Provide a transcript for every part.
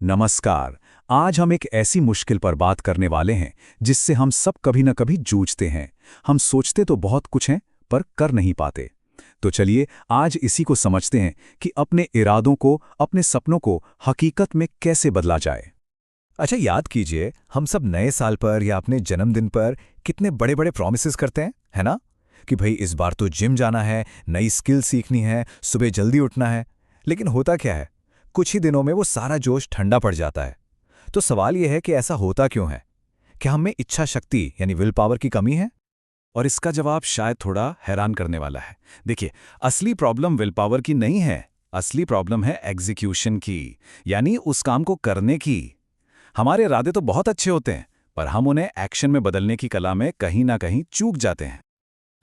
नमस्कार। आज हम एक ऐसी मुश्किल पर बात करने वाले हैं जिससे हम सब कभी न कभी जूझते हैं। हम सोचते तो बहुत कुछ हैं पर कर नहीं पाते। तो चलिए आज इसी को समझते हैं कि अपने इरादों को, अपने सपनों को हकीकत में कैसे बदला जाए। अच्छा, याद कीजिए, हम सब नए साल पर या अपने जन्मदिन पर कितने बड़े बड़े प्रॉमिसेस करते हैं, है ना? कि भाई इस बार तो जिम जाना है, नई स्किल सीखनी है, सुबह जल्दी उठना है। लेकिन होता क्या है, कुछ ही दिनों में वो सारा जोश ठंडा पड़ जाता है। तो सवाल यह है कि ऐसा होता क्यों है? क्या हम में इच्छा शक्ति यानी विल पावर की कमी है? और इसका जवाब शायद थोड़ा हैरान करने वाला है। देखिए, असली प्रॉब्लम विल पावर की नहीं है। असली प्रॉब्लम है एग्जीक्यूशन की, यानी उस काम को करने की। हमारे इरादे तो बहुत अच्छे होते हैं, पर हम उन्हें एक्शन में बदलने की कला में कहीं ना कहीं चूक जाते हैं।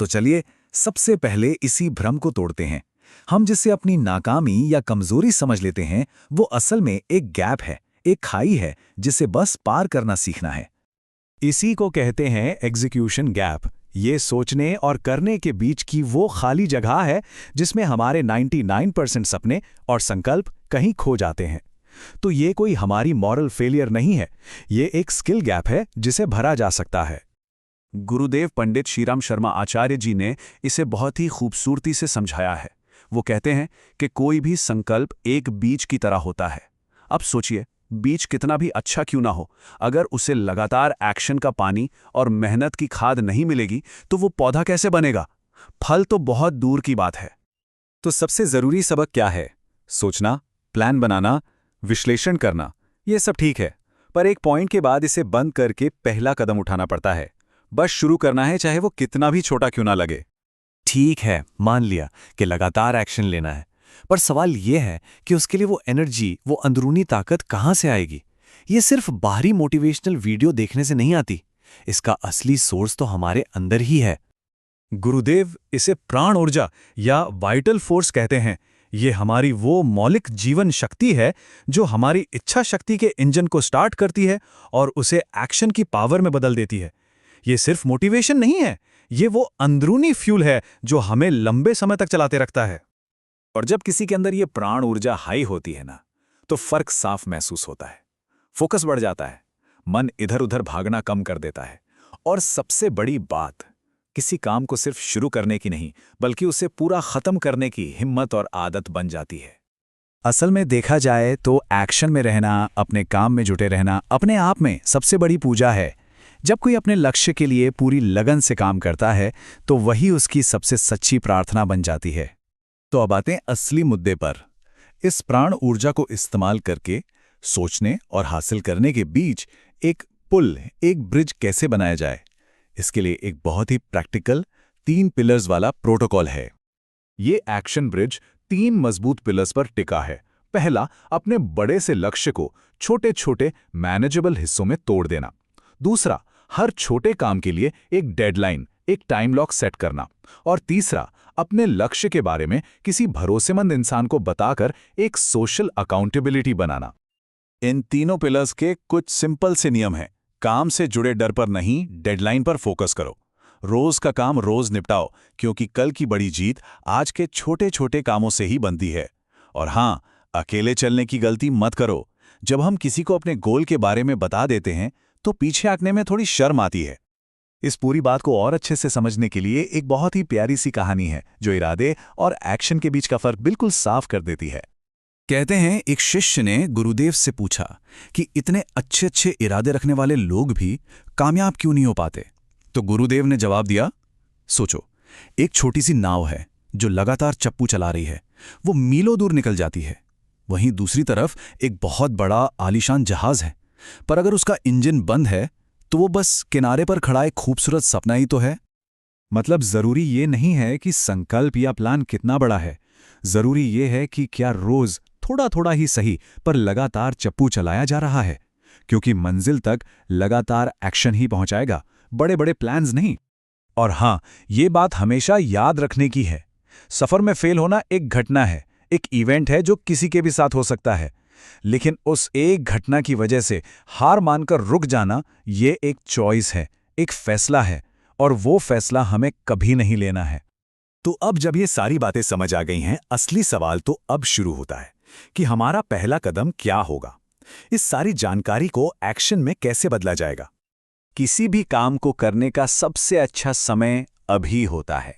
तो चलिए सबसे पहले इसी भ्रम को तोड़ते हैं। हम जिसे अपनी नाकामी या कमजोरी समझ लेते हैं, वो असल में एक गैप है, एक खाई है जिसे बस पार करना सीखना है। इसी को कहते हैं एग्जीक्यूशन गैप। ये सोचने और करने के बीच की वो खाली जगह है जिसमें हमारे 99% सपने और संकल्प कहीं खो जाते हैं। तो ये कोई हमारी मॉरल फेलियर नहीं है, ये एक स्किल गैप है जिसे भरा जा सकता है। गुरुदेव पंडित श्रीराम शर्मा आचार्य जी ने इसे बहुत ही खूबसूरती से समझाया है। वो कहते हैं कि कोई भी संकल्प एक बीज की तरह होता है। अब सोचिए, बीज कितना भी अच्छा क्यों ना हो, अगर उसे लगातार एक्शन का पानी और मेहनत की खाद नहीं मिलेगी तो वो पौधा कैसे बनेगा? फल तो बहुत दूर की बात है। तो सबसे जरूरी सबक क्या है? सोचना, प्लान बनाना, विश्लेषण करना, ये सब ठीक है, पर एक पॉइंट के बाद इसे बंद करके पहला कदम उठाना पड़ता है। बस शुरू करना है, चाहे वो कितना भी छोटा क्यों ना लगे। ठीक है, मान लिया कि लगातार एक्शन लेना है, पर सवाल यह है कि उसके लिए वो एनर्जी, वो अंदरूनी ताकत कहाँ से आएगी? ये सिर्फ बाहरी मोटिवेशनल वीडियो देखने से नहीं आती। इसका असली सोर्स तो हमारे अंदर ही है। गुरुदेव इसे प्राण ऊर्जा या वाइटल फोर्स कहते हैं। ये हमारी वो मौलिक जीवन शक्ति है जो हमारी इच्छा शक्ति के इंजन को स्टार्ट करती है और उसे एक्शन की पावर में बदल देती है। ये सिर्फ मोटिवेशन नहीं है, ये वो अंदरूनी फ्यूल है जो हमें लंबे समय तक चलाते रखता है। और जब किसी के अंदर ये प्राण ऊर्जा हाई होती है ना, तो फर्क साफ महसूस होता है। फोकस बढ़ जाता है, मन इधर उधर भागना कम कर देता है, और सबसे बड़ी बात, किसी काम को सिर्फ शुरू करने की नहीं, बल्कि उसे पूरा खत्म करने की हिम्मत और आदत बन जाती है। असल में देखा जाए तो एक्शन में रहना, अपने काम में जुटे रहना, अपने आप में सबसे बड़ी पूजा है। जब कोई अपने लक्ष्य के लिए पूरी लगन से काम करता है, तो वही उसकी सबसे सच्ची प्रार्थना बन जाती है। तो अब आते हैं असली मुद्दे पर। इस प्राण ऊर्जा को इस्तेमाल करके सोचने और हासिल करने के बीच एक पुल, एक ब्रिज कैसे बनाया जाए, इसके लिए एक बहुत ही प्रैक्टिकल 3 पिलर्स वाला प्रोटोकॉल है। ये एक्शन ब्रिज 3 मजबूत पिलर्स पर टिका है। पहला, अपने बड़े से लक्ष्य को छोटे छोटे मैनेजेबल हिस्सों में तोड़ देना। दूसरा, हर छोटे काम के लिए एक डेडलाइन, एक टाइम लॉक सेट करना। और तीसरा, अपने लक्ष्य के बारे में किसी भरोसेमंद इंसान को बताकर एक सोशल अकाउंटेबिलिटी बनाना। इन तीनों पिलर्स के कुछ सिंपल से नियम हैं। काम से जुड़े डर पर नहीं, डेडलाइन पर फोकस करो। रोज का काम रोज निपटाओ, क्योंकि कल की बड़ी जीत आज के छोटे छोटे कामों से ही बनती है। और हां, अकेले चलने की गलती मत करो। जब हम किसी को अपने गोल के बारे में बता देते हैं तो पीछे हटने में थोड़ी शर्म आती है। इस पूरी बात को और अच्छे से समझने के लिए एक बहुत ही प्यारी सी कहानी है जो इरादे और एक्शन के बीच का फर्क बिल्कुल साफ कर देती है। कहते हैं, एक शिष्य ने गुरुदेव से पूछा कि इतने अच्छे अच्छे इरादे रखने वाले लोग भी कामयाब क्यों नहीं हो पाते? तो गुरुदेव ने जवाब दिया, सोचो, एक छोटी सी नाव है जो लगातार चप्पू चला रही है, वो मीलों दूर निकल जाती है। वहीं दूसरी तरफ एक बहुत बड़ा आलीशान जहाज है, पर अगर उसका इंजन बंद है तो वो बस किनारे पर खड़ा एक खूबसूरत सपना ही तो है। मतलब जरूरी ये नहीं है कि संकल्प या प्लान कितना बड़ा है, जरूरी ये है कि क्या रोज थोड़ा थोड़ा ही सही पर लगातार चप्पू चलाया जा रहा है, क्योंकि मंजिल तक लगातार एक्शन ही पहुंचाएगा, बड़े बड़े प्लान्स नहीं। और हां, ये बात हमेशा याद रखने की है, सफर में फेल होना एक घटना है, एक इवेंट है जो किसी के भी साथ हो सकता है, लेकिन उस एक घटना की वजह से हार मानकर रुक जाना, ये एक चॉइस है, एक फैसला है, और वो फैसला हमें कभी नहीं लेना है। तो अब जब ये सारी बातें समझ आ गई हैं, असली सवाल तो अब शुरू होता है कि हमारा पहला कदम क्या होगा। इस सारी जानकारी को एक्शन में कैसे बदला जाएगा? किसी भी काम को करने का सबसे अच्छा समय अभी होता है।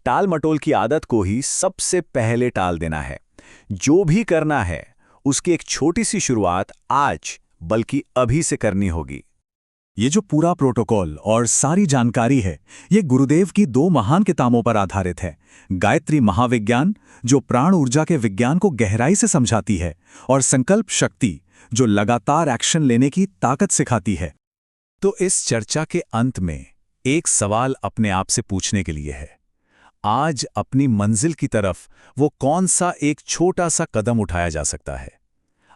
टाल मटोल की आदत को ही सबसे पहले टाल देना है। जो भी करना है उसकी एक छोटी सी शुरुआत आज बल्कि अभी से करनी होगी। ये जो पूरा प्रोटोकॉल और सारी जानकारी है, ये गुरुदेव की 2 महान किताबों पर आधारित है। गायत्री महाविज्ञान, जो प्राण ऊर्जा के विज्ञान को गहराई से समझाती है, और संकल्प शक्ति, जो लगातार एक्शन लेने की ताकत सिखाती है। तो इस चर्चा के अंत में एक सवाल अपने आप से पूछने के लिए है। आज अपनी मंजिल की तरफ वो कौन सा एक छोटा सा कदम उठाया जा सकता है?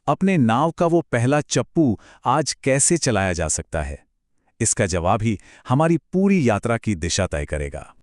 अपने नाव का वो पहला चप्पू आज कैसे चलाया जा सकता है? इसका जवाब ही हमारी पूरी यात्रा की दिशा तय करेगा।